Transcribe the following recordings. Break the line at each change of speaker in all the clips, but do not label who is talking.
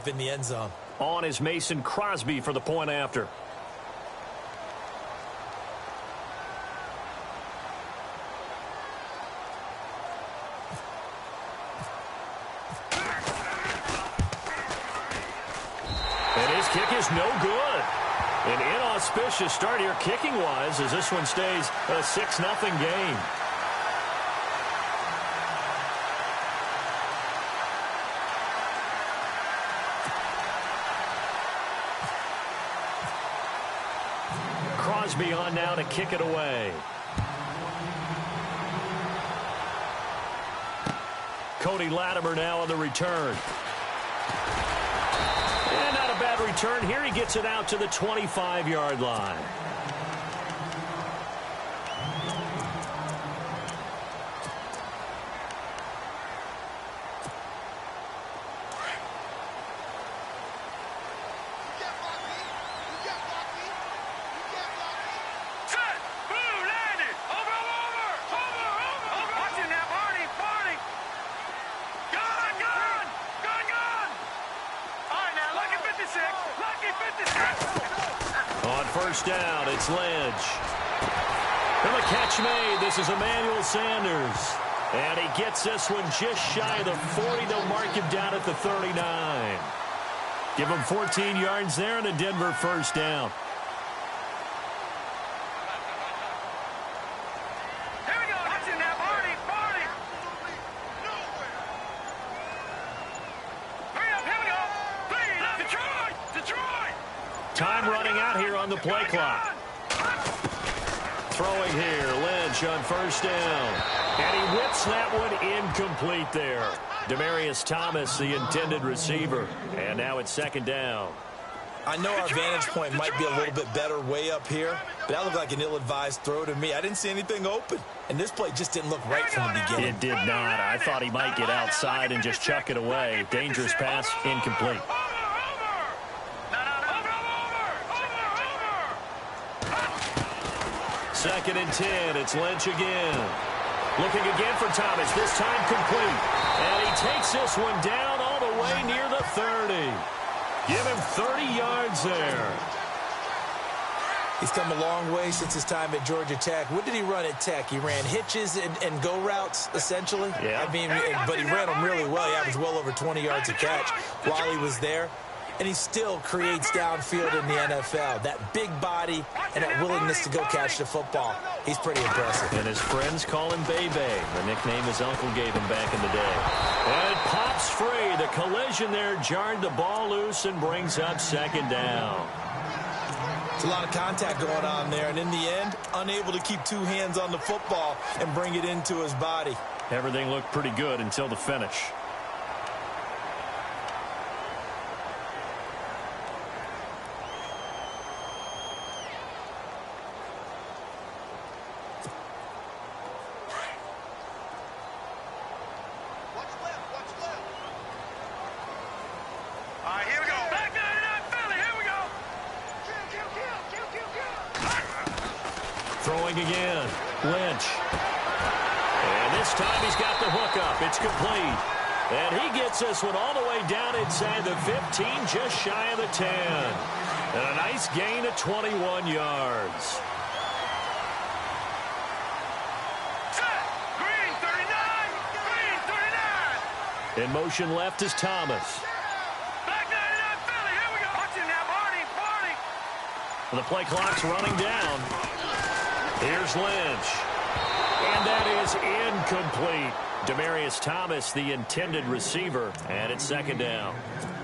in the end zone.
On is Mason Crosby for the point after. And his kick is no good. An inauspicious start here kicking-wise as this one stays a 6-0 game. Crosby on now to kick it away. Cody Latimer now on the return. And not a bad return here. He gets it out to the 25-yard line. First down, it's Lynch. And the catch made. This is Emmanuel Sanders. And he gets this one just shy of the 40. They'll mark him down at the 39. Give him 14 yards there and a Denver first down.
Here we go. Watching now, Barney. Hurry up, here we go. Detroit.
Time running out here on the play clock. Throwing here, Lynch on first down. And he whips that one incomplete there. Demaryius Thomas, the intended receiver. And now it's second down.
I know our vantage point might be a little bit better way up here, but that looked like an ill-advised throw to me. I didn't see anything open, and this play just didn't look right from the beginning.
It did not. I thought he might get outside and just chuck it away. Dangerous pass, incomplete. Second and 10. It's Lynch again. Looking again for Thomas. This time complete. And he takes this one down all the way near the 30. Give him 30 yards there.
He's come a long way since his time at Georgia Tech. What did he run at Tech? He ran hitches and go routes, essentially.
Yeah.
I mean, but he ran them really well. He averaged well over 20 yards a catch while he was there. And he still creates downfield in the NFL. That big body and that willingness to go catch the football. He's pretty impressive.
And his friends call him Bebe, the nickname his uncle gave him back in the day. And it pops free. The collision there jarred the ball loose and brings up second down.
It's a lot of contact going on there. And in the end, unable to keep two hands on the football and bring it into his body.
Everything looked pretty good until the finish. Throwing again, Lynch. And this time he's got the hook up. It's complete. And he gets this one all the way down inside the 15, just shy of the 10. And a nice gain of 21 yards.
Green 39.
In motion left is Thomas.
Back 99 Philly. Here we go. Watching now, Barney.
The play clock's running down. Here's Lynch. And that is incomplete. Demaryius Thomas, the intended receiver, and it's second down.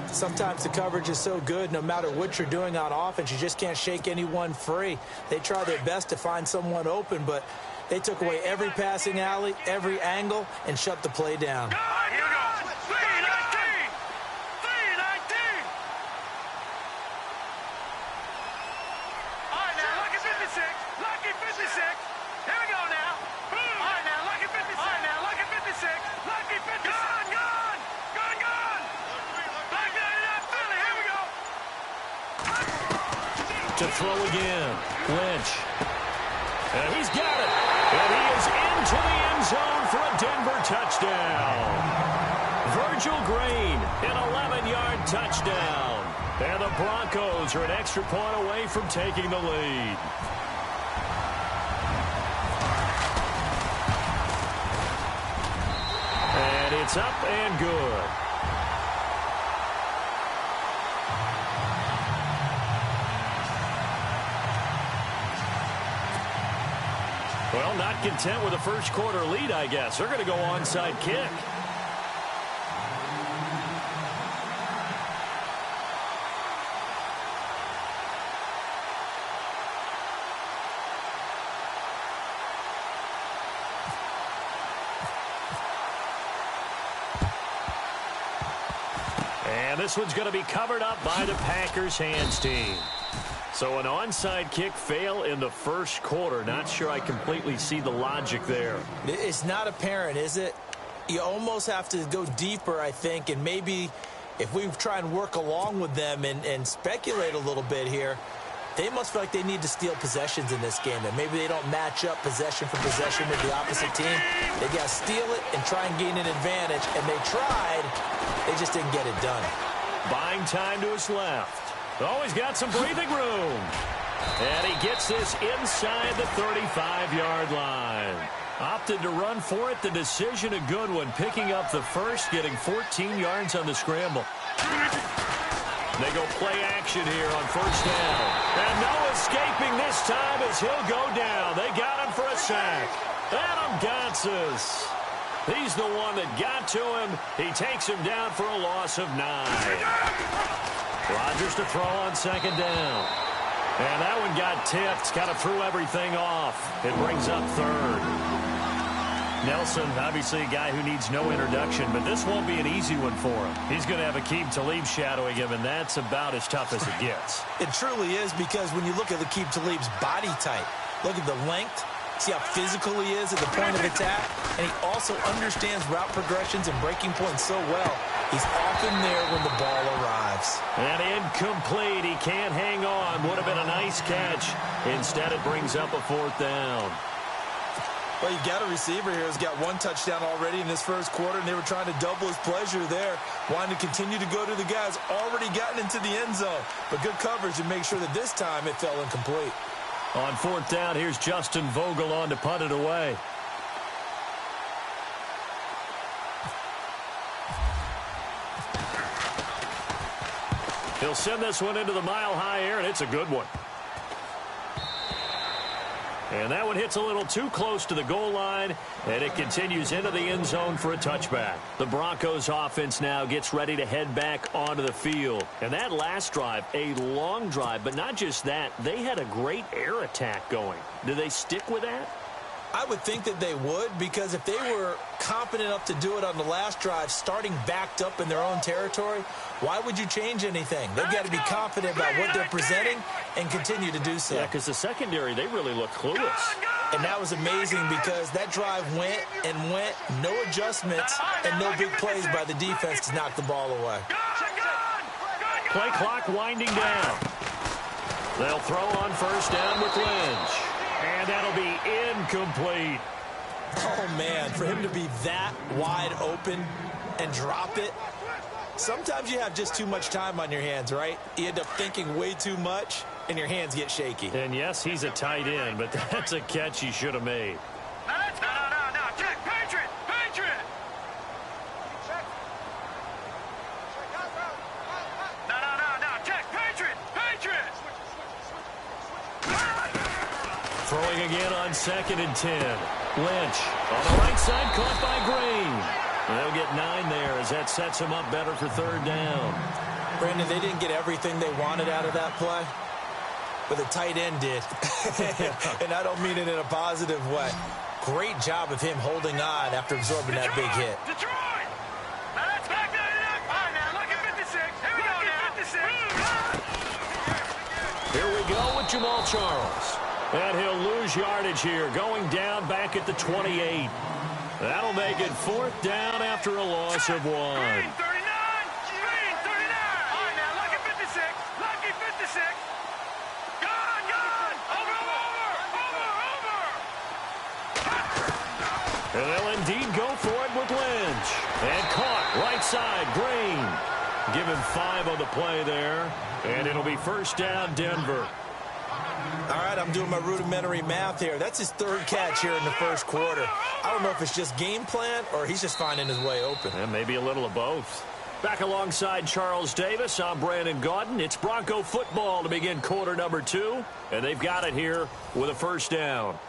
Sometimes the coverage is so good, no matter what you're doing on offense, you just can't shake anyone free. They try their best to find someone open, but they took away every passing alley, every angle, and shut the play down.
Here we go. 319. All right, now, lucky 56. Lucky 56. Here we go now. All right, now, lucky 56. All right, now, lucky 56. Lucky 56. Gone. Back 99 Philly. Here we go.
To throw again, Lynch. And he's got it. And he is into the end zone for a Denver touchdown. Virgil Green, an 11-yard touchdown. And the Broncos are an extra point away from taking the lead. And it's up and good. Well, not content with a first quarter lead, I guess. They're going to go onside kick. And this one's going to be covered up by the Packers hands team. So an onside kick fail in the first quarter. Not sure I completely see the logic there.
It's not apparent, is it? You almost have to go deeper, I think, and maybe if we try and work along with them and speculate a little bit here, they must feel like they need to steal possessions in this game, and maybe they don't match up possession for possession with the opposite team. They got to steal it and try and gain an advantage, and they tried. They just didn't get it done.
Buying time to his left. Oh, he's got some breathing room. And he gets this inside the 35-yard line. Opted to run for it. The decision a good one. Picking up the first, getting 14 yards on the scramble. They go play action here on first down. And no escaping this time as he'll go down. They got him for a sack. Adam Gotsis. He's the one that got to him. He takes him down for a loss of 9. Rodgers to throw on second down. And that one got tipped. Kind of threw everything off. It brings up third. Nelson, obviously a guy who needs no introduction, but this won't be an easy one for him. He's going to have Aqib Talib shadowing him, and that's about as tough as it gets.
It truly is, because when you look at Aqib Talib's body type, look at the length, see how physical he is at the point of attack, and he also understands route progressions and breaking points so well. He's often there when the ball arrives.
And incomplete. He can't hang on. Would have been a nice catch. Instead, it brings up a fourth down.
Well, you got a receiver here who's got one touchdown already in this first quarter, and they were trying to double his pleasure there, wanting to continue to go to the guys already gotten into the end zone. But good coverage to make sure that this time it fell incomplete.
On fourth down, here's Justin Vogel on to punt it away. He'll send this one into the mile-high air, and it's a good one. And that one hits a little too close to the goal line, and it continues into the end zone for a touchback. The Broncos offense now gets ready to head back onto the field. And that last drive, a long drive, but not just that, they had a great air attack going. Do they stick with that?
I would think that they would, because if they were confident enough to do it on the last drive, starting backed up in their own territory, why would you change anything? They've got to be confident about what they're presenting and continue to do so.
Yeah, because the secondary, they really look clueless.
And that was amazing, because that drive went and went, no adjustments, and no big plays by the defense to knock the ball away.
Play clock winding down. They'll throw on first down with Lynch. And that'll be incomplete.
Oh, man, for him to be that wide open and drop it. Sometimes you have just too much time on your hands, right? You end up thinking way too much, and your hands get shaky.
And, yes, he's a tight end, but that's a catch he should have made.
No, check, Patriot, Patriot. No, check, Patriot, Patriot.
Throwing again on 2nd and 10. Lynch on the right side, caught by Green. They'll get 9 there as that sets him up better for third down.
Brandon, they didn't get everything they wanted out of that play, but the tight end did. And I don't mean it in a positive way. Great job of him holding on after absorbing that big hit.
Detroit! Now that's back there. All right, now, look at 56. Here we go now. 56.
Here we go with Jamal Charles. And he'll lose yardage here, going down back at the 28. That'll make it fourth down after a loss of 1.
Green 39. Green 39. All right, now, lucky 56. Lucky 56. Gone. Over.
And they'll indeed go for it with Lynch. And caught right side, Green. Give him 5 on the play there, and it'll be first down, Denver.
All right, I'm doing my rudimentary math here. That's his 3rd catch here in the first quarter. I don't know if it's just game plan or he's just finding his way open.
And maybe a little of both. Back alongside Charles Davis, I'm Brandon Gaudin. It's Bronco football to begin quarter number 2, and they've got it here with a first down.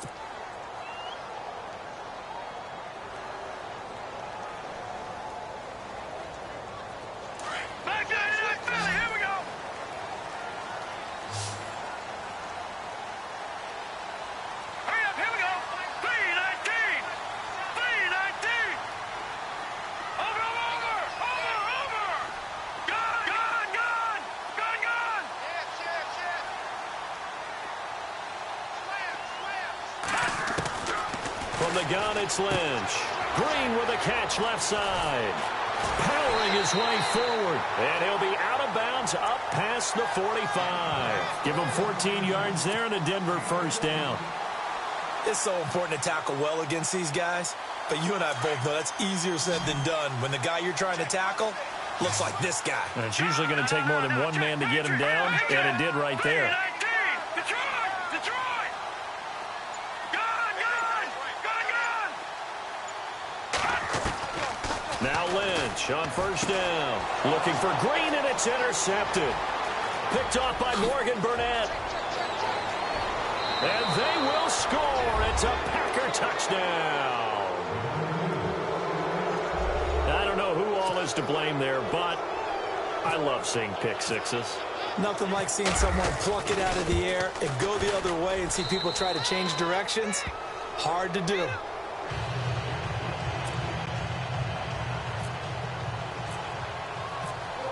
From the gun, it's Lynch. Green with a catch left side. Powering his way forward. And he'll be out of bounds up past the 45. Give him 14 yards there and a Denver first down.
It's so important to tackle well against these guys. But you and I both know that's easier said than done. When the guy you're trying to tackle looks like this guy.
And it's usually going to take more than one man to get him down. And it did right there. Now Lynch on first down. Looking for Green, and it's intercepted. Picked off by Morgan Burnett. And they will score. It's a Packer touchdown. I don't know who all is to blame there, but I love seeing pick sixes.
Nothing like seeing someone pluck it out of the air and go the other way and see people try to change directions. Hard to do.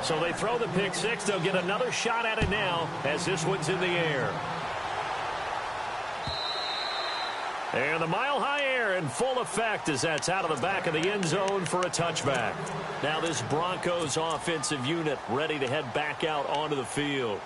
So they throw the pick six. They'll get another shot at it now as this one's in the air. And the mile-high air in full effect as that's out of the back of the end zone for a touchback. Now this Broncos offensive unit ready to head back out onto the field.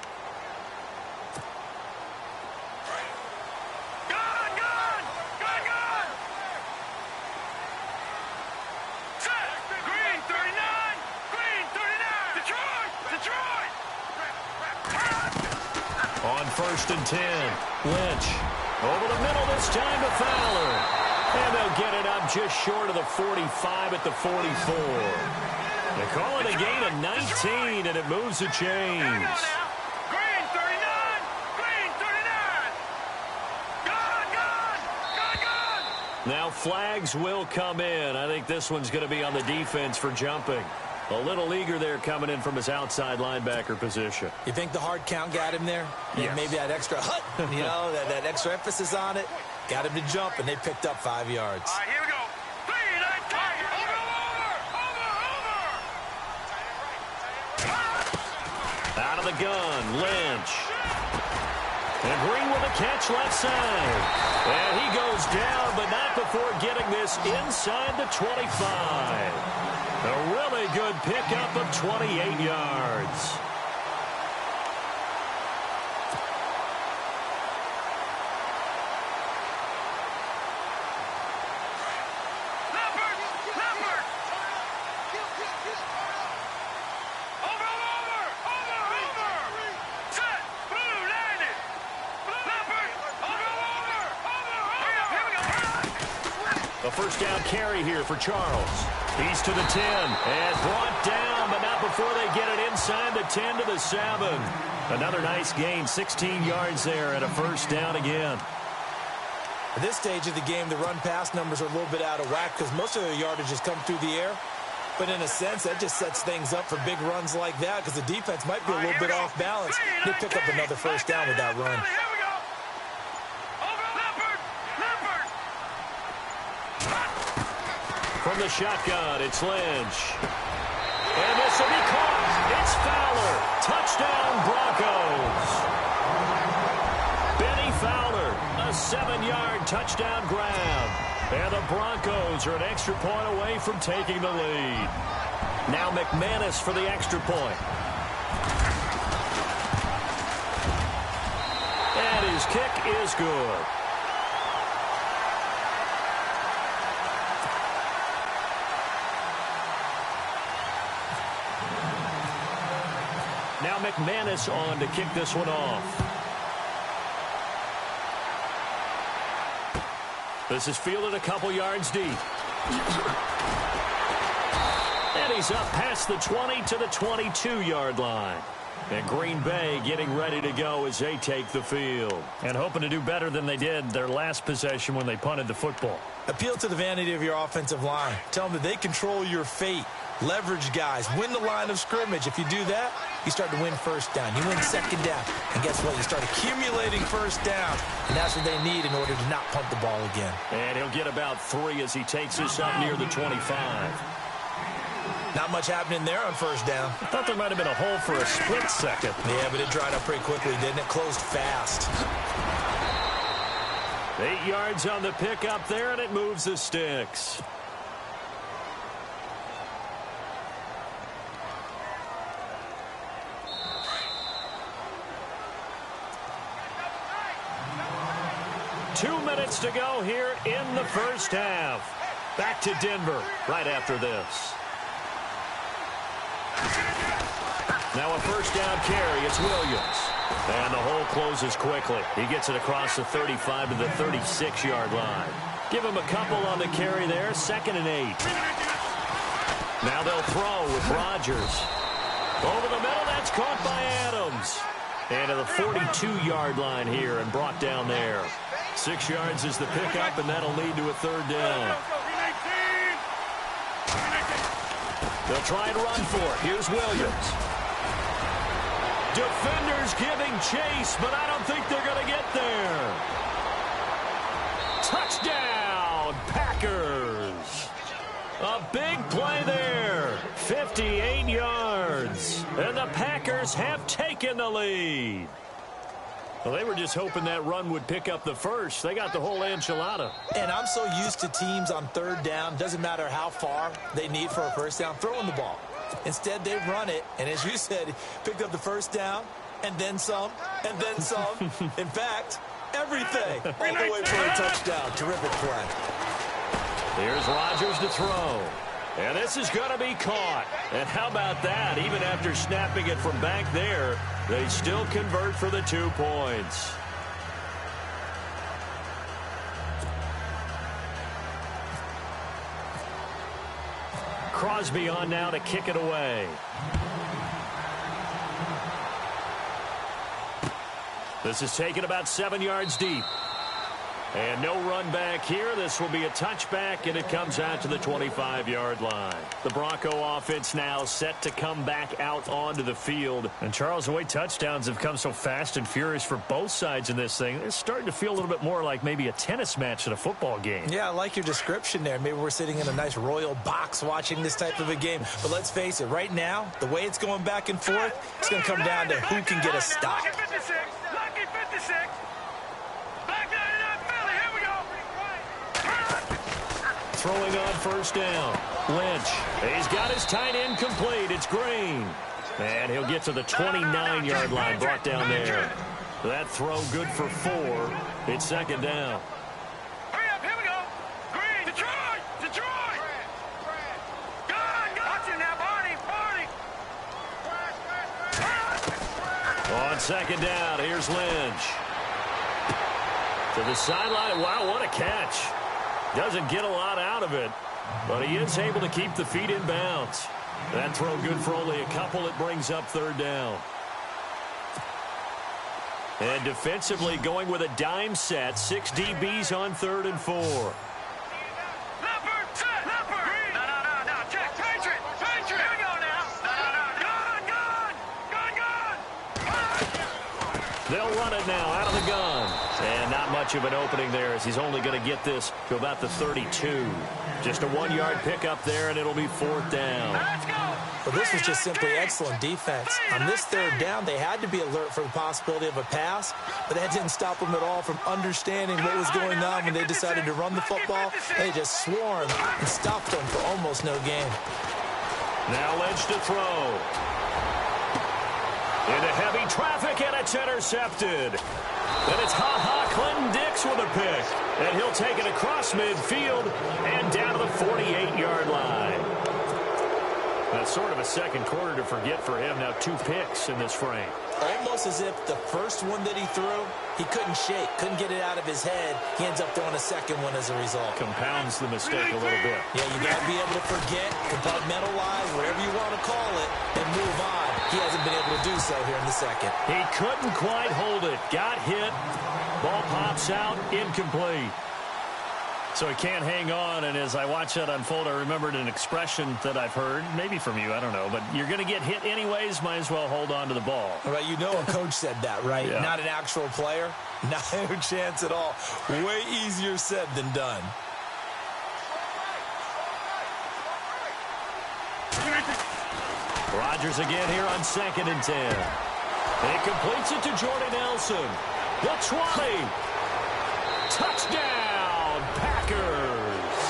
On first and 10, Lynch over the middle this time to Fowler. And they'll get it up just short of the 45 at the 44. They call it a gain of 19, and it moves the chains.
Green 39, Green 39. Gone.
Now flags will come in. I think this one's going to be on the defense for jumping. A little eager there coming in from his outside linebacker position.
You think the hard count got him there?
Yes.
Maybe that extra hut, you know, that extra emphasis on it. Got him to jump, and they picked up 5 yards.
All right, here we go.
Out of the gun, Lynch. And Green with a catch left side. And he goes down, but not before getting this inside the 25. A really good pickup of 28 yards. A first down carry here for Charles. He's to the 10 and brought down, but not before they get it inside the 10 to the 7. Another nice gain, 16 yards there, and a first down again.
At this stage of the game, the run-pass numbers are a little bit out of whack because most of their yardage has come through the air. But in a sense, that just sets things up for big runs like that because the defense might be a little bit off balance. They pick up another first down with that run.
From the shotgun, it's Lynch. And this will be caught. It's Fowler. Touchdown, Broncos. Benny Fowler, a 7-yard touchdown grab. And the Broncos are an extra point away from taking the lead. Now McManus for the extra point. And his kick is good. McManus on to kick this one off. This is fielded a couple yards deep. And he's up past the 20 to the 22-yard line. And Green Bay getting ready to go as they take the field. And hoping to do better than they did their last possession when they punted the football.
Appeal to the vanity of your offensive line. Tell them that they control your fate. Leverage guys. Win the line of scrimmage. If you do that, you start to win first down. You win second down. And guess what? You start accumulating first downs. And that's what they need in order to not punt the ball again.
And he'll get about 3 as he takes this up near the 25.
Not much happening there on first down.
I thought there might have been a hole for a split second.
Yeah, but it dried up pretty quickly, didn't it? Closed fast.
8 yards on the pickup there, and it moves the sticks. Two minutes to go here in the first half. Back to Denver right after this. Now a first down carry. It's Williams. And the hole closes quickly. He gets it across the 35 to the 36-yard line. Give him a couple on the carry there. 2nd and 8. Now they'll throw with Rodgers. Over the middle. That's caught by Adams. And to the 42-yard line here and brought down there. 6 yards is the pickup, and that'll lead to a third down. They'll try and run for it. Here's Williams. Defenders giving chase, but I don't think they're going to get there. Touchdown, Packers. A big play there. 58 yards. And the Packers have taken the lead. Well, they were just hoping that run would pick up the first. They got the whole enchilada.
And I'm so used to teams on third down, doesn't matter how far they need for a first down, throwing the ball. Instead, they run it, and as you said, picked up the first down, and then some, and then some. In fact, everything, all the way for a touchdown. Terrific play.
Here's Rodgers to throw. And this is going to be caught. And how about that? Even after snapping it from back there, they still convert for the 2 points. Crosby on now to kick it away. This is taken about 7 yards deep. And no run back here. This will be a touchback, and it comes out to the 25-yard line. The Bronco offense now set to come back out onto the field. And, Charles, the way touchdowns have come so fast and furious for both sides in this thing, it's starting to feel a little bit more like maybe a tennis match at a football game.
Yeah, I like your description there. Maybe we're sitting in a nice royal box watching this type of a game. But let's face it, right now, the way it's going back and forth, it's going to come down to who can get a stop.
Lucky 56. Lucky 56.
Throwing on first down. Lynch. He's got his tight end complete. It's Green. And he'll get to the 29-yard line, brought down there. That throw good for 4. It's 2nd down.
Hurry up, here we go. Green. Detroit. Detroit. Good. Watch him now, Barney. Barney.
On 2nd down, here's Lynch. To the sideline. Wow, what a catch. Doesn't get a lot out of it, but he is able to keep the feet in bounds. That throw good for only a couple. It brings up 3rd down. And defensively going with a dime set. 6 DBs on 3rd and 4.
Leopard, set. Leopard. No. Check. Patriot. Here we go now. Gun.
They'll run it now out of the gun. And not much of an opening there as he's only going to get this to about the 32. Just a 1-yard pickup there, and it'll be 4th down.
Let's go.
Well, this was just simply excellent defense. On this 3rd down, they had to be alert for the possibility of a pass, but that didn't stop them at all from understanding what was going on when they decided to run the football. They just swarmed and stopped them for almost no gain.
Now Lynch to throw. Into heavy traffic, and it's intercepted. And it's Clinton Dix with a pick. And he'll take it across midfield and down to the 48-yard line. That's sort of a second quarter to forget for him. Now 2 picks in this frame.
Almost as if the first one that he threw, he couldn't shake, couldn't get it out of his head. He ends up throwing a second one as a result.
Compounds the mistake a little bit.
Yeah, you got to be able to forget, compartmentalize, whatever you want to call it, and move on. He hasn't been able to do so here in the second.
He couldn't quite hold it. Got hit. Ball pops out. Incomplete. So he can't hang on, and as I watch that unfold, I remembered an expression that I've heard, maybe from you, I don't know, but you're going to get hit anyways, might as well hold on to the ball.
Right, you know a coach said that, right?
Yeah.
Not an actual player. No chance at all. Way easier said than done.
Rodgers again here on 2nd and 10. He completes it to Jordy Nelson. The 20. Touchdown! Packers.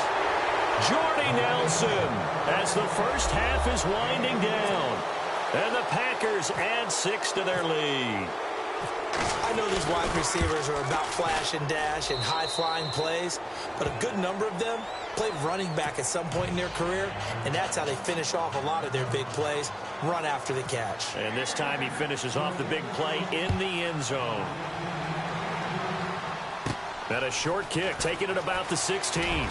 Jordy Nelson as the first half is winding down. And the Packers add 6 to their lead.
I know these wide receivers are about flash and dash and high-flying plays, but a good number of them played running back at some point in their career, and that's how they finish off a lot of their big plays, run after the catch.
And this time he finishes off the big play in the end zone. And a short kick, taking it about the 16.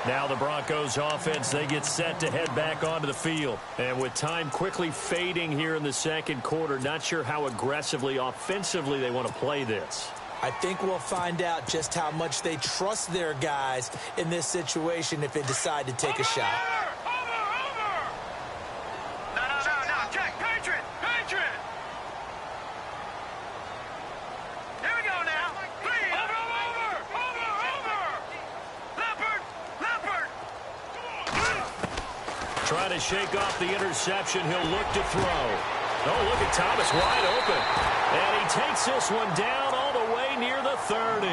Now the Broncos offense, they get set to head back onto the field. And with time quickly fading here in the second quarter, not sure how aggressively, offensively they want to play this.
I think we'll find out just how much they trust their guys in this situation if they decide to take a shot.
No, check, Patriot. Here we go now. Please. Over. Leopard.
Trying to shake off the interception. He'll look to throw. Oh, look at Thomas wide open. And he takes this one down all the way near the 30.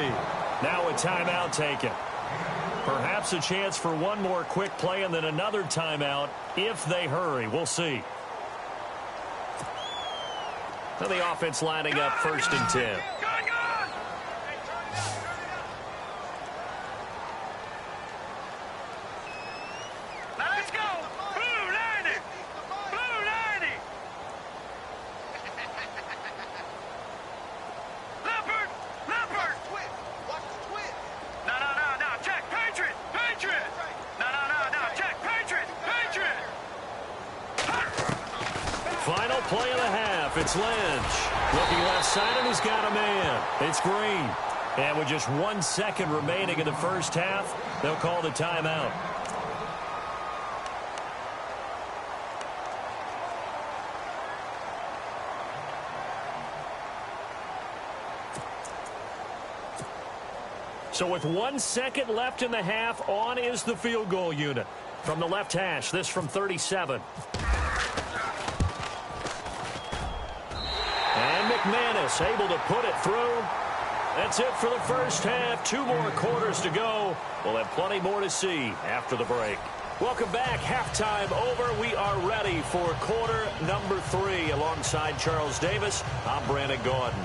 Now a timeout taken. Perhaps a chance for one more quick play and then another timeout if they hurry. We'll see. So the offense lining up 1st and 10.
Let's go. Blue 90. Leopard. Watch the twist. No, check, Patriot. No, check, Patriot.
Final play of the half. It's Lynch. Looking left side, and he's got a man. It's Green. And with just 1 second remaining in the first half, they'll call the timeout. So with 1 second left in the half, on is the field goal unit. From the left hash, this from 37. And McManus able to put it through. That's it for the first half. 2 more quarters to go. We'll have plenty more to see after the break. Welcome back. Halftime over. We are ready for quarter number 3. Alongside Charles Davis, I'm Brandon Gordon.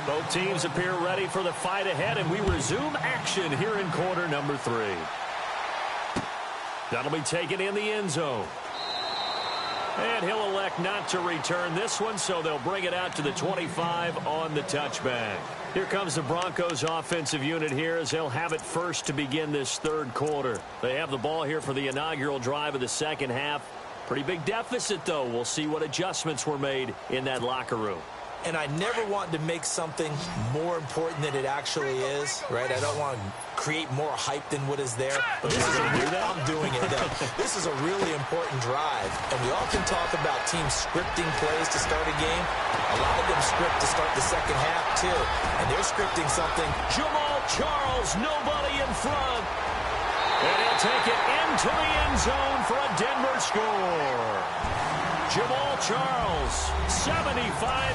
Both teams appear ready for the fight ahead, and we resume action here in quarter number 3. That'll be taken in the end zone. And he'll elect not to return this one, so they'll bring it out to the 25 on the touchback. Here comes the Broncos offensive unit here as they'll have it first to begin this third quarter. They have the ball here for the inaugural drive of the second half. Pretty big deficit, though. We'll see what adjustments were made in that locker room.
And I never want to make something more important than it actually is, right? I don't want to create more hype than what is there. But this is I'm doing it, though. This is a really important drive. And we often talk about teams scripting plays to start a game. A lot of them script to start the second half, too. And they're scripting something.
Jamal Charles, nobody in front. And he'll take it into the end zone for a Denver score. Jamal Charles, 75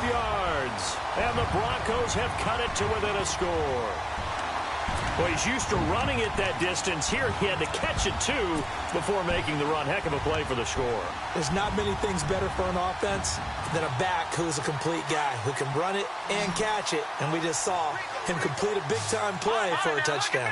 yards. And the Broncos have cut it to within a score. Well, he's used to running it that distance. Here he had to catch it, too, before making the run. Heck of a play for the score.
There's not many things better for an offense than a back who's a complete guy who can run it and catch it. And we just saw him complete a big-time play for a touchdown.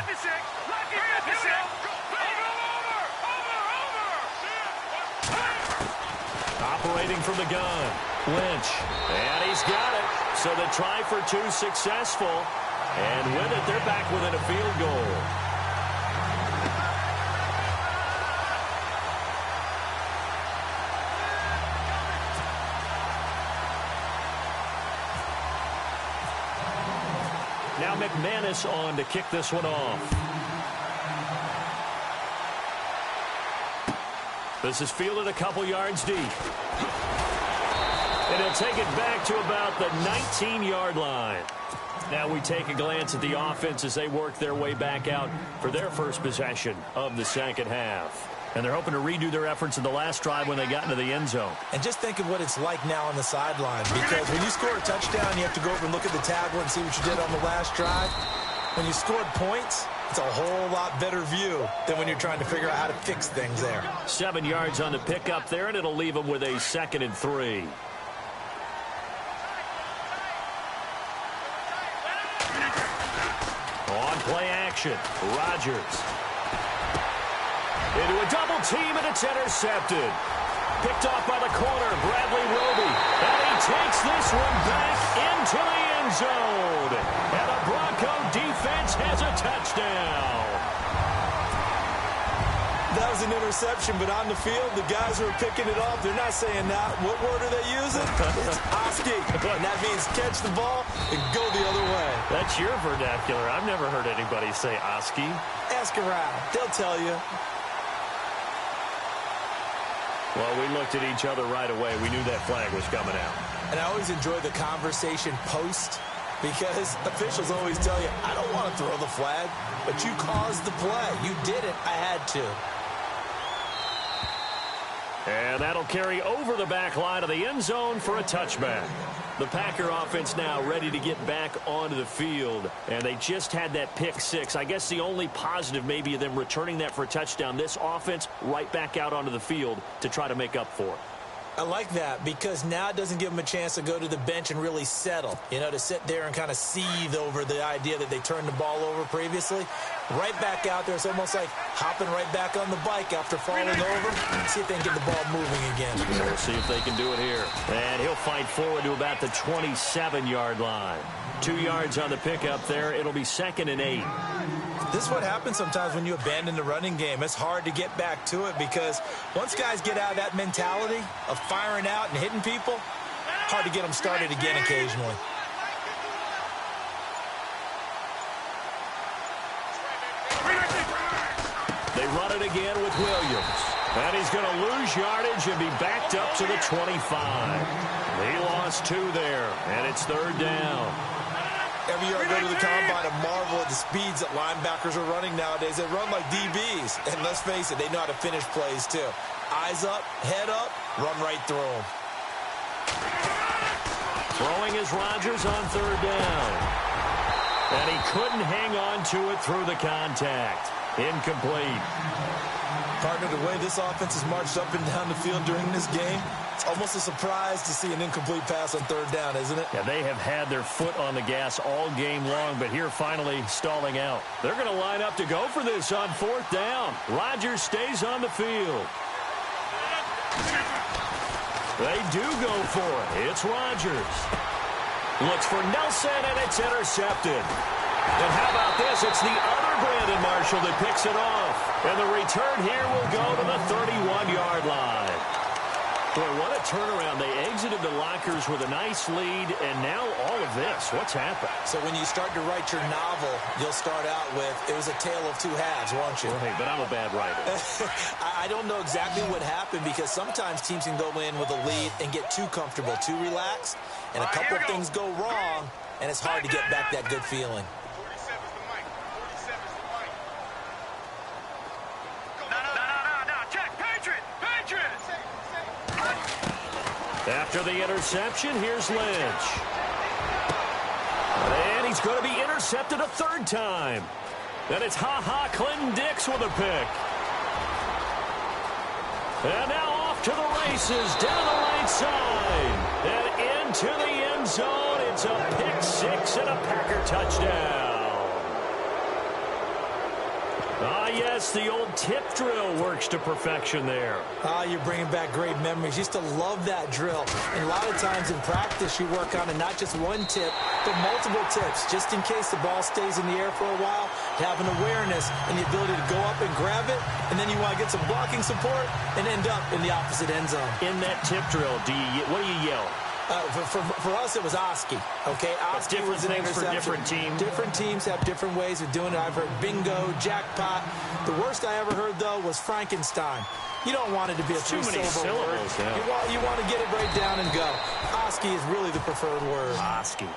Operating from the gun, Lynch. And he's got it. So the try for two successful. And with it, they're back within a field goal. Now McManus on to kick this one off. This is fielded a couple yards deep. And he'll take it back to about the 19-yard line. Now we take a glance at the offense as they work their way back out for their first possession of the second half. And they're hoping to redo their efforts in the last drive when they got into the end zone.
And just think of what it's like now on the sideline, because when you score a touchdown, you have to go over and look at the tablet and see what you did on the last drive. When you scored points, it's a whole lot better view than when you're trying to figure out how to fix things there.
7 yards on the pickup there, and it'll leave them with a 2nd and 3. On play action, Rodgers. Into a double team, and it's intercepted. Picked off by the corner, Bradley Roby. And he takes this one back into the end zone. And the Bronco defense has a touchdown.
That was an interception, but on the field, the guys who are picking it off, they're not saying that. What word are they using? It's Oski. And that means catch the ball and go the other way.
That's your vernacular. I've never heard anybody say Oski.
Ask around. They'll tell you.
Well, we looked at each other right away. We knew that flag was coming out.
And I always enjoy the conversation post, because officials always tell you, I don't want to throw the flag, but you caused the play. You did it. I had to.
And that'll carry over the back line of the end zone for a touchback. The Packer offense now ready to get back onto the field. And they just had that pick six. I guess the only positive maybe of them returning that for a touchdown. This offense right back out onto the field to try to make up for it.
I like that, because now it doesn't give them a chance to go to the bench and really settle, to sit there and kind of seethe over the idea that they turned the ball over previously. Right back out there, it's almost like hopping right back on the bike after falling over. See if they can get the ball moving again.
We'll see if they can do it here. And he'll fight forward to about the 27-yard line. 2 yards on the pickup there. It'll be 2nd and 8.
This is what happens sometimes when you abandon the running game. It's hard to get back to it, because once guys get out of that mentality of firing out and hitting people, hard to get them started again occasionally.
They run it again with Williams. And he's going to lose yardage and be backed up to the 25. He lost 2 there, and it's 3rd down.
Every year I go to the combine and marvel at the speeds that linebackers are running nowadays. They run like DBs. And let's face it, they know how to finish plays too. Eyes up, head up, run right through them.
Throwing is Rodgers on 3rd down. And he couldn't hang on to it through the contact. Incomplete.
Partner, the way this offense has marched up and down the field during this game, it's almost a surprise to see an incomplete pass on 3rd down, isn't it?
Yeah, they have had their foot on the gas all game long, but here finally stalling out. They're going to line up to go for this on 4th down. Rodgers stays on the field. They do go for it. It's Rodgers. Looks for Nelson, and it's intercepted. And how about this? It's the other Brandon Marshall that picks it off. And the return here will go to the 31-yard line. Boy, what a turnaround. They exited the lockers with a nice lead, and now all of this. What's happened?
So when you start to write your novel, you'll start out with, it was a tale of 2 halves, won't you?
Right, but I'm a bad writer.
I don't know exactly what happened, because sometimes teams can go in with a lead and get too comfortable, too relaxed, and a couple of things go wrong, and it's hard to get back that good feeling.
After the interception, here's Lynch. And he's going to be intercepted a third time. And it's Clinton Dix with a pick. And now off to the races, down the right side. And into the end zone. It's a pick six and a Packer touchdown. Ah, yes, the old tip drill works to perfection there.
Ah, you're bringing back great memories. Used to love that drill. And a lot of times in practice, you work on it, not just one tip, but multiple tips, just in case the ball stays in the air for a while. Have an awareness and the ability to go up and grab it, and then you want to get some blocking support and end up in the opposite end zone.
In that tip drill, what do you yell?
For us, it was Oski. Okay, Oski
different
was an
things for
interception.
different teams.
Different teams have different ways of doing it. I've heard bingo, jackpot. The worst I ever heard, though, was Frankenstein. You don't want it to be a three-syllable word.
Yeah.
You want to get it right down and go. Oski is really the preferred word.
Oski.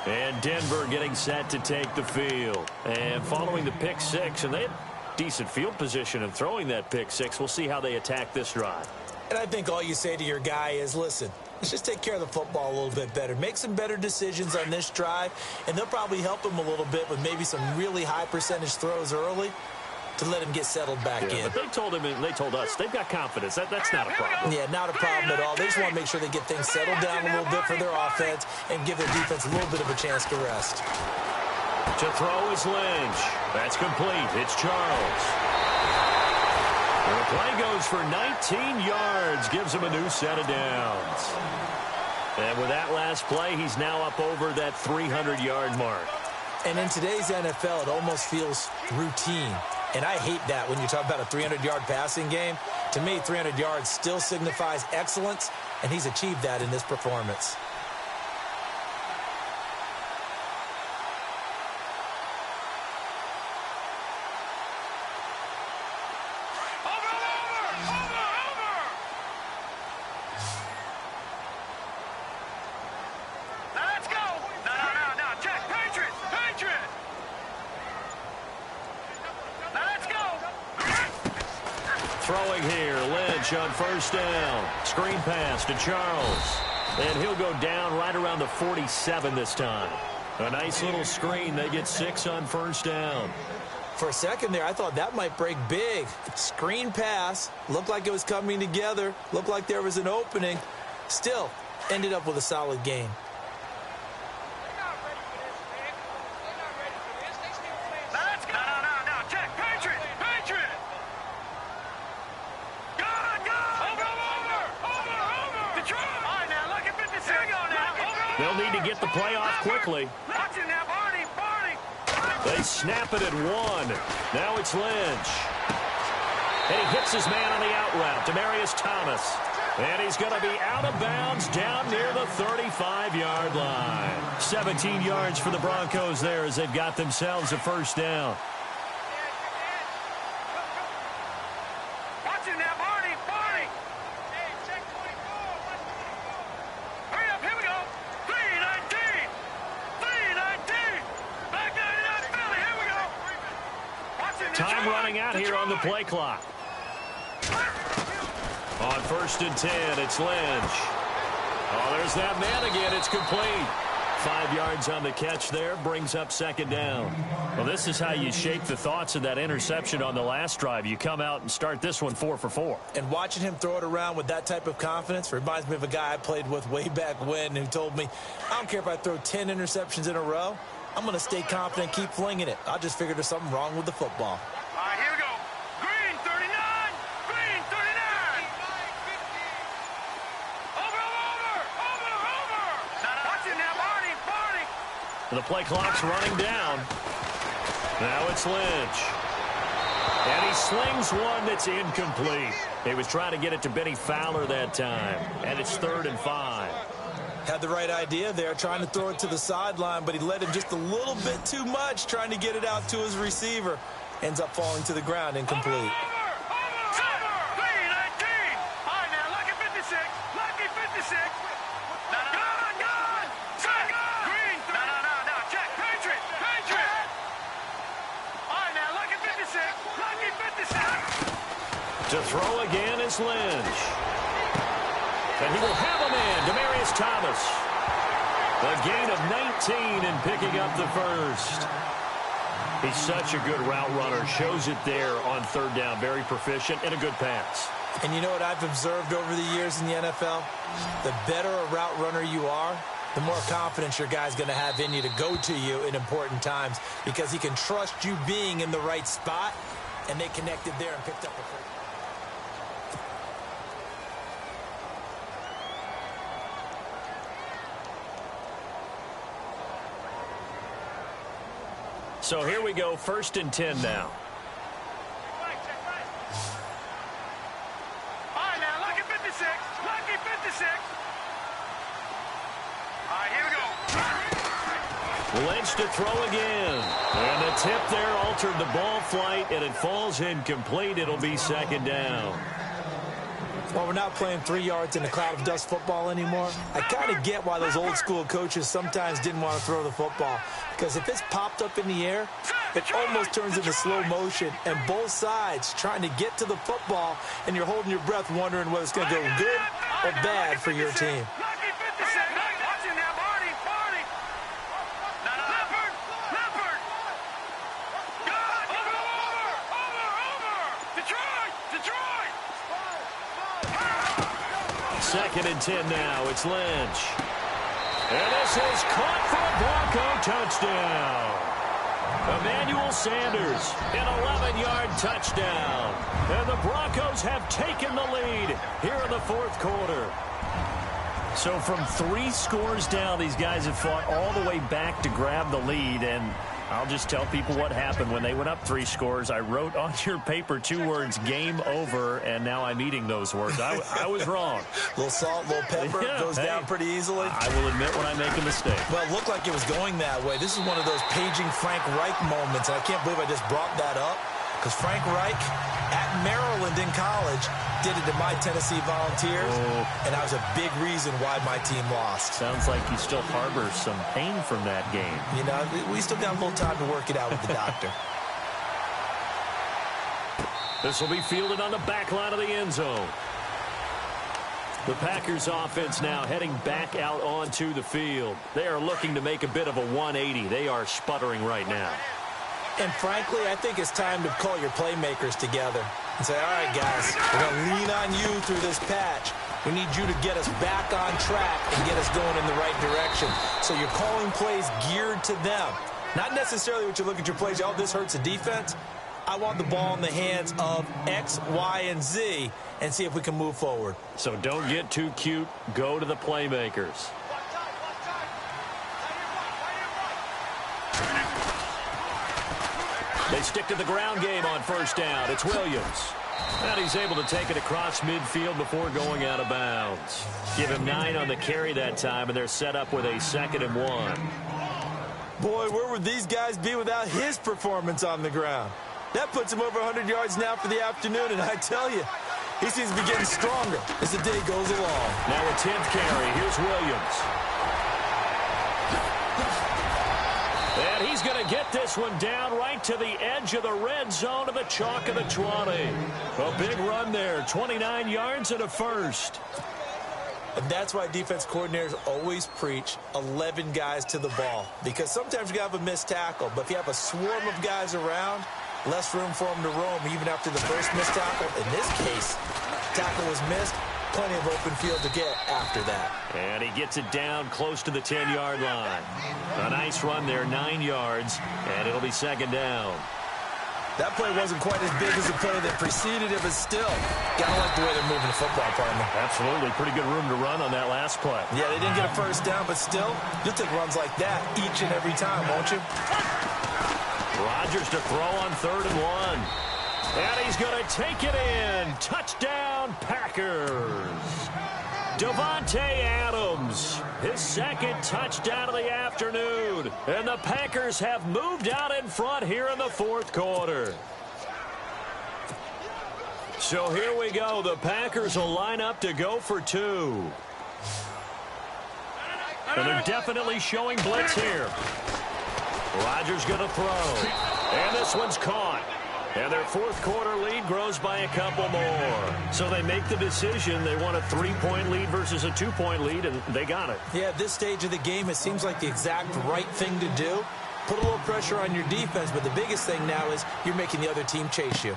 And Denver getting set to take the field. And following the pick six, and they had decent field position in throwing that pick six. We'll see how they attack this drive.
And I think all you say to your guy is, listen, let's just take care of the football a little bit better. Make some better decisions on this drive, and they'll probably help him a little bit with maybe some really high percentage throws early to let him get settled back in.
But they told him, and they told us, they've got confidence. That's not a problem.
Yeah, not a problem at all. They just want to make sure they get things settled down a little bit for their offense and give their defense a little bit of a chance to rest.
To throw is Lynch. That's complete. It's Charles. And the play goes for 19 yards, gives him a new set of downs. And with that last play, he's now up over that 300-yard mark.
And in today's NFL, it almost feels routine. And I hate that when you talk about a 300-yard passing game. To me, 300 yards still signifies excellence, and he's achieved that in this performance.
Throwing here, Lynch on first down. Screen pass to Charles. And he'll go down right around the 47 this time. A nice little screen. They get 6 on first down.
For a second there, I thought that might break big. Screen pass. Looked like it was coming together. Looked like there was an opening. Still, ended up with a solid game.
They'll need to get the play off quickly. They snap it at 1. Now it's Lynch. And he hits his man on the out route, Demaryius Thomas. And he's going to be out of bounds down near the 35-yard line. 17 yards for the Broncos there as they've got themselves a first down. Time running out here on the play clock. On first and 10, it's Lynch. Oh, there's that man again. It's complete. 5 yards on the catch there, brings up second down. Well, this is how you shake the thoughts of that interception on the last drive. You come out and start this one 4 for 4.
And watching him throw it around with that type of confidence reminds me of a guy I played with way back when who told me, I don't care if I throw 10 interceptions in a row. I'm going to stay confident, keep flinging it. I just figured there's something wrong with the football.
All right, here we go. Green 39. Green 39. Over. Watch it now, Barney.
The play clock's running down. Now it's Lynch. And he slings one that's incomplete. He was trying to get it to Benny Fowler that time. And it's 3rd and 5.
Had the right idea there, trying to throw it to the sideline, but he led him just a little bit too much, trying to get it out to his receiver. Ends up falling to the ground, incomplete.
Over. 3-19. All right, now, lucky 56. Lucky 56. Gone. Check. Green. No. Check. Patriot. All right, now, lucky 56. Lucky 56.
To throw again is Lynch. And he will have him in. Demaryius Thomas. A gain of 19 and picking up the first. He's such a good route runner. Shows it there on third down. Very proficient and a good pass.
And you know what I've observed over the years in the NFL? The better a route runner you are, the more confidence your guy's going to have in you to go to you in important times because he can trust you being in the right spot, and they connected there and picked up a first.
So here we go, 1st and 10 now.
All right, now, lucky 56. Lucky 56. All right, here we go.
Lynch to throw again. And the tip there altered the ball flight, and it falls incomplete. It'll be 2nd down.
Well, we're not playing 3 yards in a cloud of dust football anymore. I kind of get why those old school coaches sometimes didn't want to throw the football. Because if it's popped up in the air, it almost turns into slow motion. And both sides trying to get to the football, and you're holding your breath wondering whether it's going to go good or bad for your team.
Lucky 56. Watch it now, Barney. Barney. Leopard. Leopard. Good. Over. Detroit. Detroit.
2nd and 10 now. It's Lynch. And this is caught for a Bronco touchdown. Emmanuel Sanders, an 11-yard touchdown. And the Broncos have taken the lead here in the 4th quarter. So from 3 scores down, these guys have fought all the way back to grab the lead. And I'll just tell people what happened when they went up 3 scores. I wrote on your paper 2 words, game over, and now I'm eating those words. I was wrong.
A little salt, a little pepper, goes down pretty easily.
I will admit when I make a mistake.
Well, it looked like it was going that way. This is one of those paging Frank Reich moments, and I can't believe I just brought that up, because Frank Reich at Maryland in college did it to my Tennessee Volunteers, and that was a big reason why my team lost.
Sounds like you still harbor some pain from that game.
You know, we still got a little time to work it out with the doctor.
This will be fielded on the back line of the end zone. The Packers offense now heading back out onto the field. They are looking to make a bit of a 180. They are sputtering right now.
And frankly, I think it's time to call your playmakers together and say, all right, guys, we're going to lean on you through this patch. We need you to get us back on track and get us going in the right direction. So you're calling plays geared to them. Not necessarily what you look at your plays, oh, this hurts the defense. I want the ball in the hands of X, Y, and Z and see if we can move forward.
So don't get too cute. Go to the playmakers. They stick to the ground game on 1st down. It's Williams. And he's able to take it across midfield before going out of bounds. Give him 9 on the carry that time, and they're set up with a 2nd and 1.
Boy, where would these guys be without his performance on the ground? That puts him over 100 yards now for the afternoon, and I tell you, he seems to be getting stronger as the day goes along.
Now a 10th carry. Here's Williams. And he's going to get this one down right to the edge of the red zone of the chalk of the 20. A big run there, 29 yards and a first.
And that's why defense coordinators always preach 11 guys to the ball. Because sometimes you have a missed tackle, but if you have a swarm of guys around, less room for them to roam even after the first missed tackle. In this case, tackle was missed. Plenty of open field to get after that.
And he gets it down close to the 10-yard line. A nice run there, 9 yards, and it'll be 2nd down.
That play wasn't quite as big as the play that preceded it, but still, gotta like the way they're moving the football, partner.
Absolutely. Pretty good room to run on that last play.
Yeah, they didn't get a first down, but still, you'll take runs like that each and every time, won't you?
Rodgers to throw on 3rd and 1. And he's going to take it in. Touchdown, Packers. Davante Adams, his 2nd touchdown of the afternoon. And the Packers have moved out in front here in the 4th quarter. So here we go. The Packers will line up to go for 2. And they're definitely showing blitz here. Rodgers going to throw. And this one's caught. And their 4th quarter lead grows by a couple more. So they make the decision. They want a 3-point lead versus a 2-point lead, and they got it.
Yeah, at this stage of the game, it seems like the exact right thing to do. Put a little pressure on your defense, but the biggest thing now is you're making the other team chase you.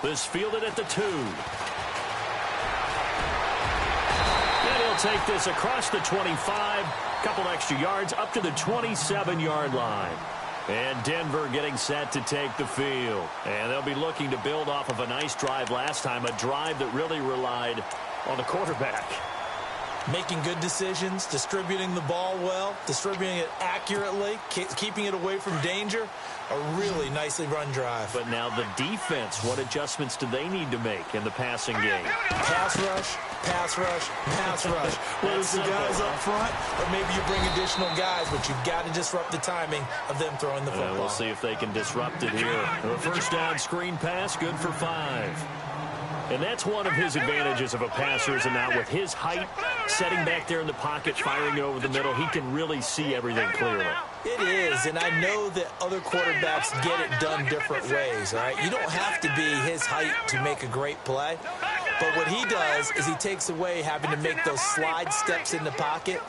This fielded at the 2. And he'll take this across the 25, couple extra yards up to the 27-yard line. And Denver getting set to take the field. And they'll be looking to build off of a nice drive last time, a drive that really relied on the quarterback.
Making good decisions, distributing the ball well, distributing it accurately, keeping it away from danger. A really nicely run drive.
But now the defense, what adjustments do they need to make in the passing game?
Pass rush, pass rush, pass rush. Whether it's the guys up front or maybe you bring additional guys, but you've got to disrupt the timing of them throwing the football.
We'll see if they can disrupt it here. A first down screen pass, good for 5. And that's one of his advantages of a passer, is now with his height, setting back there in the pocket, firing it over the middle, he can really see everything clearly.
It is, and I know that other quarterbacks get it done different ways, all right? You don't have to be his height to make a great play. But what he does is he takes away having to make those slide steps in the pocket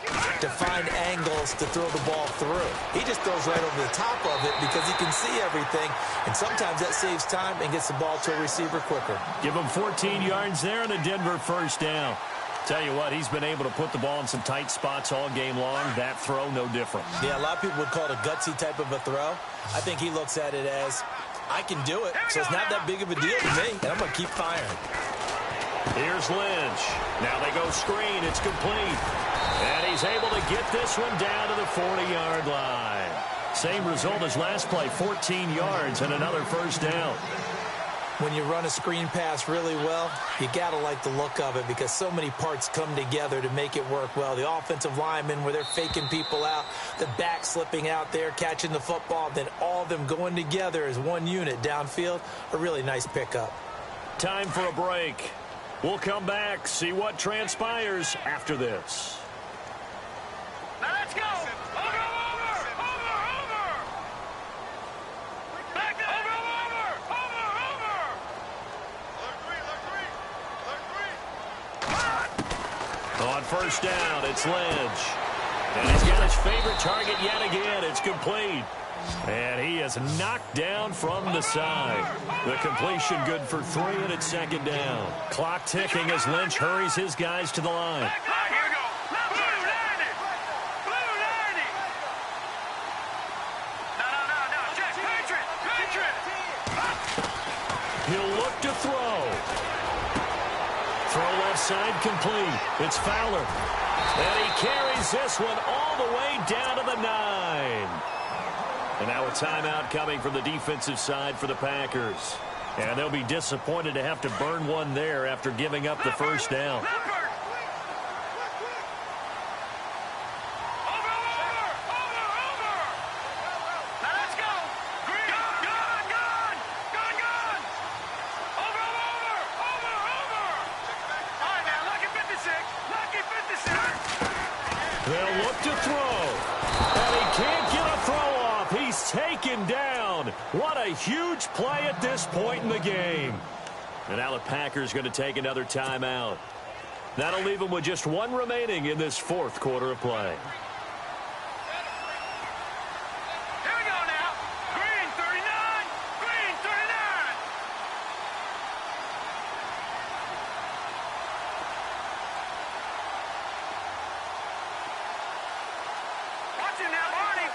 to find angles to throw the ball through. He just throws right over the top of it because he can see everything, and sometimes that saves time and gets the ball to a receiver quicker.
Give him 14 yards there and a Denver first down. Tell you what, he's been able to put the ball in some tight spots all game long. That throw, no different.
Yeah, a lot of people would call it a gutsy type of a throw. I think he looks at it as, I can do it, so it's not that big of a deal to me, and I'm going to keep firing.
Here's Lynch. Now they go screen. It's complete. And he's able to get this one down to the 40-yard line. Same result as last play, 14 yards and another first down.
When you run a screen pass really well, you got to like the look of it because so many parts come together to make it work well. The offensive linemen, where they're faking people out, the back slipping out there, catching the football, then all of them going together as one unit downfield, a really nice pickup.
Time for a break. We'll come back, see what transpires after this.
Now let's go. Over. Back over.
On first down, it's Lynch. And he's got his favorite target yet again. It's complete. And he is knocked down from the side. The completion good for 3, and it's second down. Clock ticking as Lynch hurries his guys to the line.
Here we go. Blue 90. No. Check. Patriot.
He'll look to throw. Throw left side complete. It's Fowler. And he carries this one all the way down to the 9. And now a timeout coming from the defensive side for the Packers. And they'll be disappointed to have to burn one there after giving up the first down.
Over. Now let's go. Green. Gun. Over. All right, now, lucky 56.
They'll look to throw. And he can't get a throw off. He's taken down. What a huge play at this point in the game. And now the Packers going to take another timeout. That'll leave them with just one remaining in this fourth quarter of play.
Here we go now. Green 39. Watch it now, Barney.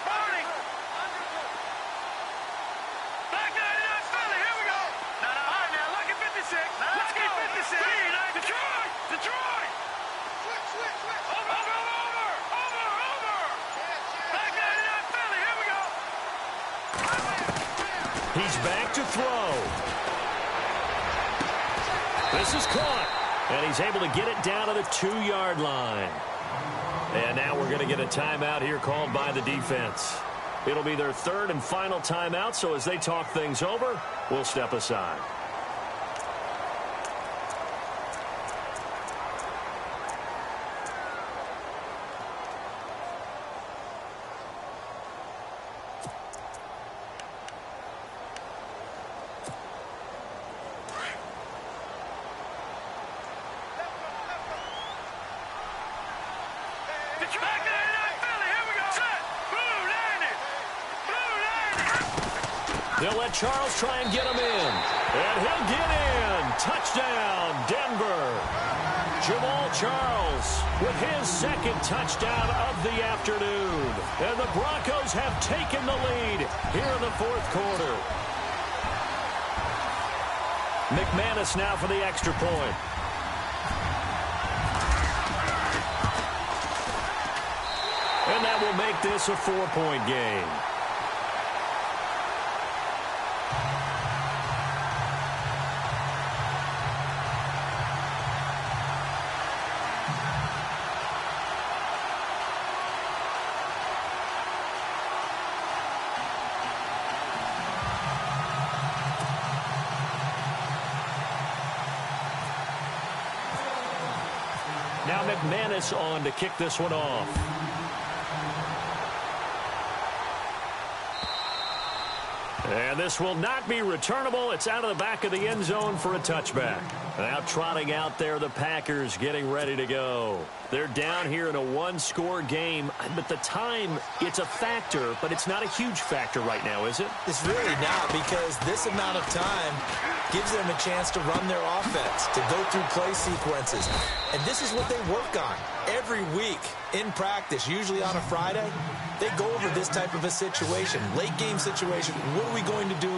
Black 99 Philly, here we go. All right, now, lucky 56. Let's go. 56. Detroit. Switch. Over. Black 99 Philly, here we go.
He's back to throw. This is caught. And he's able to get it down to the 2-yard line. And now we're going to get a timeout here called by the defense. It'll be their third and final timeout, so as they talk things over, we'll step aside.
Back to the Philly. Here we go. Set. Blue landed. Blue landed.
They'll let Charles try and get him in. And he'll get in. Touchdown, Denver. Jamal Charles with his second touchdown of the afternoon. And the Broncos have taken the lead here in the fourth quarter. McManus now for the extra point. And that will make this a 4-point game. Now McManus on to kick this one off. And this will not be returnable. It's out of the back of the end zone for a touchback. Now trotting out there, the Packers getting ready to go. They're down here in a one-score game. But the time, it's a factor, but it's not a huge factor right now, is it?
It's really not, because this amount of time gives them a chance to run their offense, to go through play sequences. And this is what they work on every week in practice, usually on a Friday. They go over this type of a situation, late game situation. What are we going to do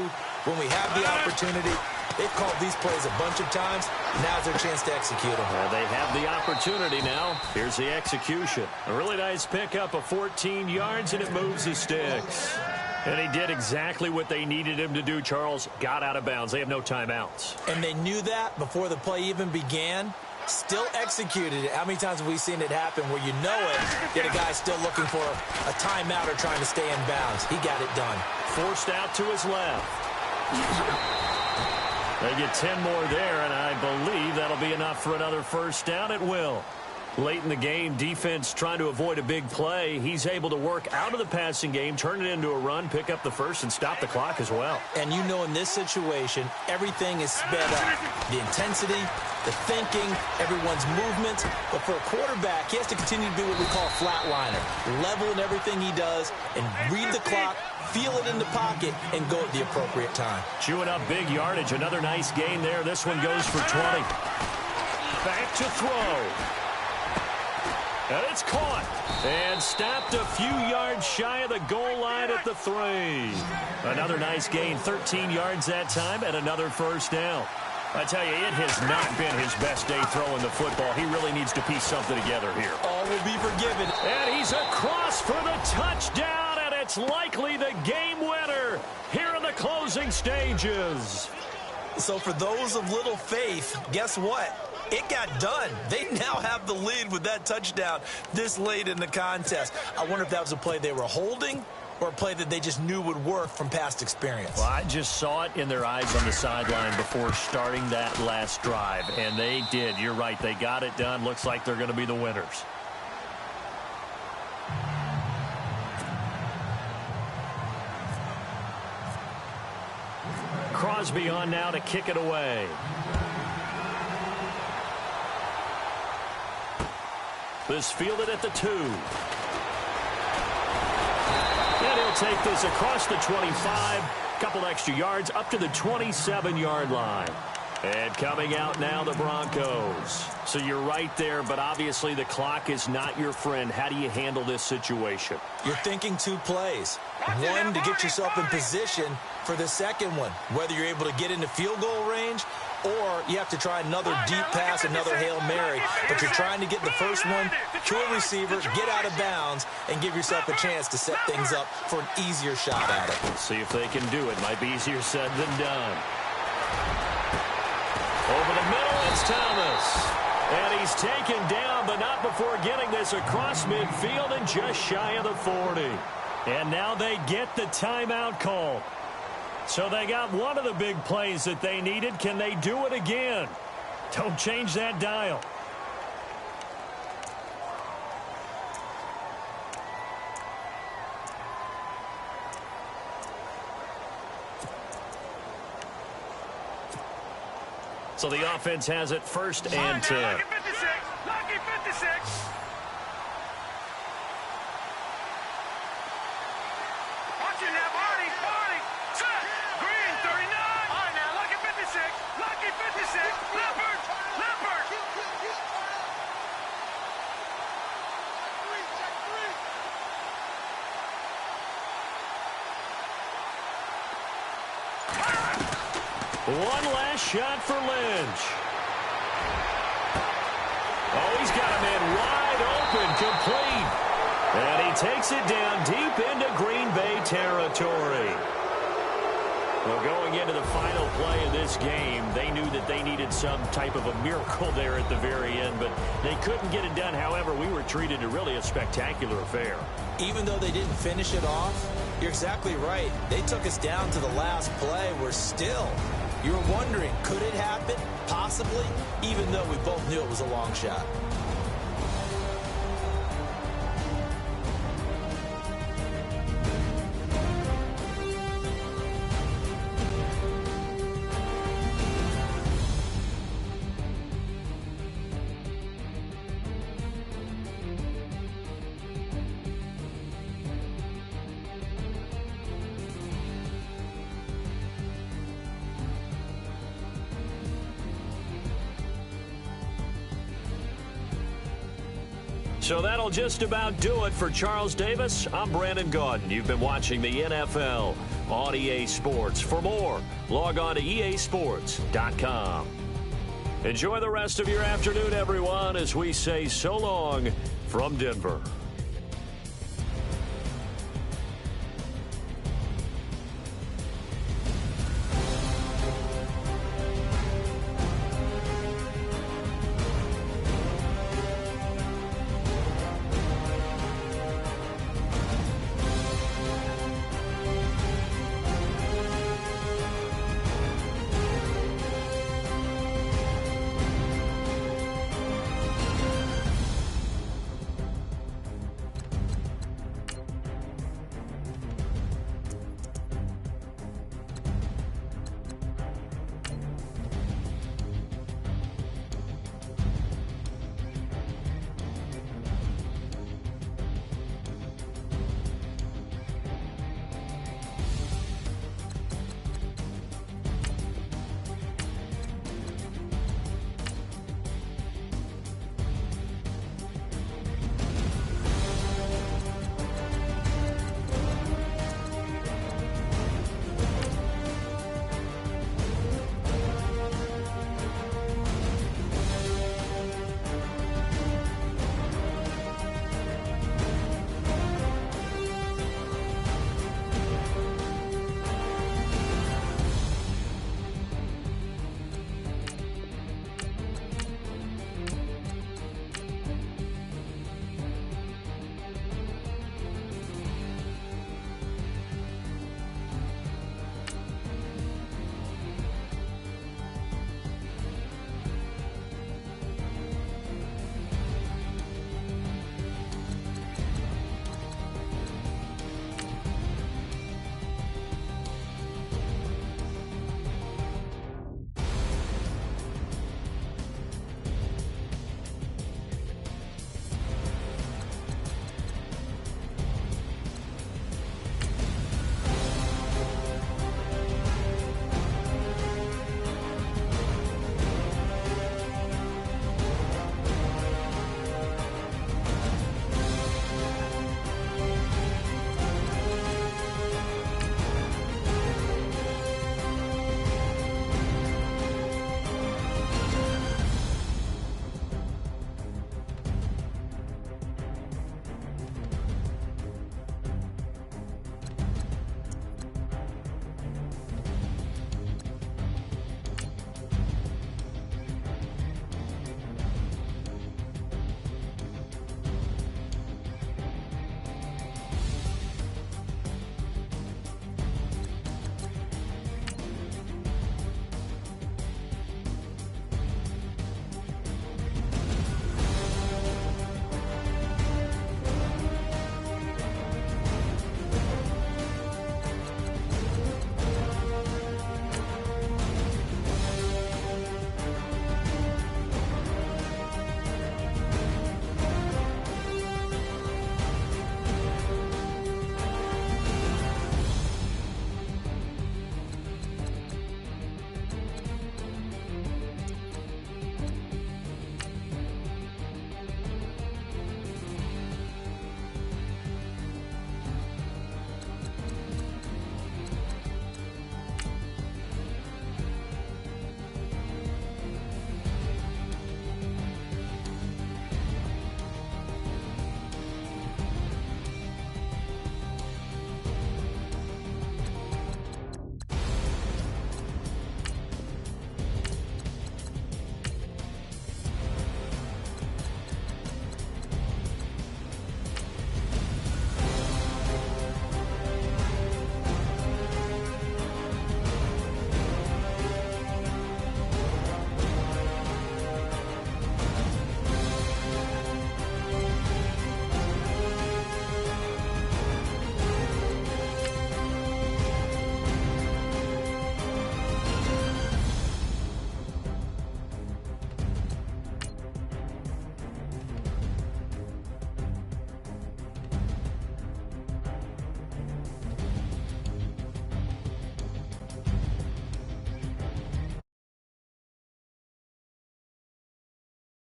when we have the opportunity? They've called these plays a bunch of times. Now's their chance to execute them.
Well, they have the opportunity now. Here's the execution. A really nice pickup of 14 yards, and it moves the sticks. And he did exactly what they needed him to do, Charles. Got out of bounds. They have no timeouts.
And they knew that before the play even began. Still executed it. How many times have we seen it happen where you know it, yet a guy's still looking for a timeout or trying to stay in bounds? He got it done.
Forced out to his left. They get 10 more there, and I believe that'll be enough for another first down. It will. Late in the game, defense trying to avoid a big play. He's able to work out of the passing game, turn it into a run, pick up the first, and stop the clock as well.
And you know in this situation, everything is sped up. The intensity, the thinking, everyone's movement. But for a quarterback, he has to continue to be what we call a flatliner. Level in everything he does and read the clock, feel it in the pocket, and go at the appropriate time.
Chewing up big yardage. Another nice gain there. This one goes for 20. Back to throw. And it's caught and stopped a few yards shy of the goal line at the 3. Another nice gain, 13 yards that time, and another first down. I tell you, it has not been his best day throwing the football. He really needs to piece something together here.
All will be forgiven.
And he's across for the touchdown, and it's likely the game winner here in the closing stages.
So for those of little faith, guess what? It got done. They now have the lead with that touchdown this late in the contest. I wonder if that was a play they were holding or a play that they just knew would work from past experience.
Well, I just saw it in their eyes on the sideline before starting that last drive, and they did. You're right. They got it done. Looks like they're going to be the winners. Crosby on now to kick it away. This fielded at the 2. And he'll take this across the 25. Couple extra yards up to the 27-yard line. And coming out now, the Broncos. So you're right there, but obviously the clock is not your friend. How do you handle this situation?
You're thinking 2 plays. One, to get yourself in position for the second one, whether you're able to get into field goal range or you have to try another deep pass, another Hail Mary. But you're trying to get the first one to a receiver, get out of bounds, and give yourself a chance to set things up for an easier shot at it.
Let's see if they can do it. Might be easier said than done. Over the middle, it's Thomas. And he's taken down, but not before getting this across midfield and just shy of the 40. And now they get the timeout call. So they got one of the big plays that they needed. Can they do it again? Don't change that dial. So the offense has it 1st and 10.
Lucky 56. Lucky 56.
One last shot for Lynch. Oh, he's got him in wide open, complete. And he takes it down deep into Green Bay territory. Well, going into the final play of this game, they knew that they needed some type of a miracle there at the very end, but they couldn't get it done. However, we were treated to really a spectacular affair.
Even though they didn't finish it off, you're exactly right. They took us down to the last play. We're still, you were wondering, could it happen? Possibly, even though we both knew it was a long shot.
So that'll just about do it for Charles Davis. I'm Brandon Gaudin. You've been watching the NFL on EA Sports. For more, log on to easports.com. Enjoy the rest of your afternoon, everyone, as we say so long from Denver.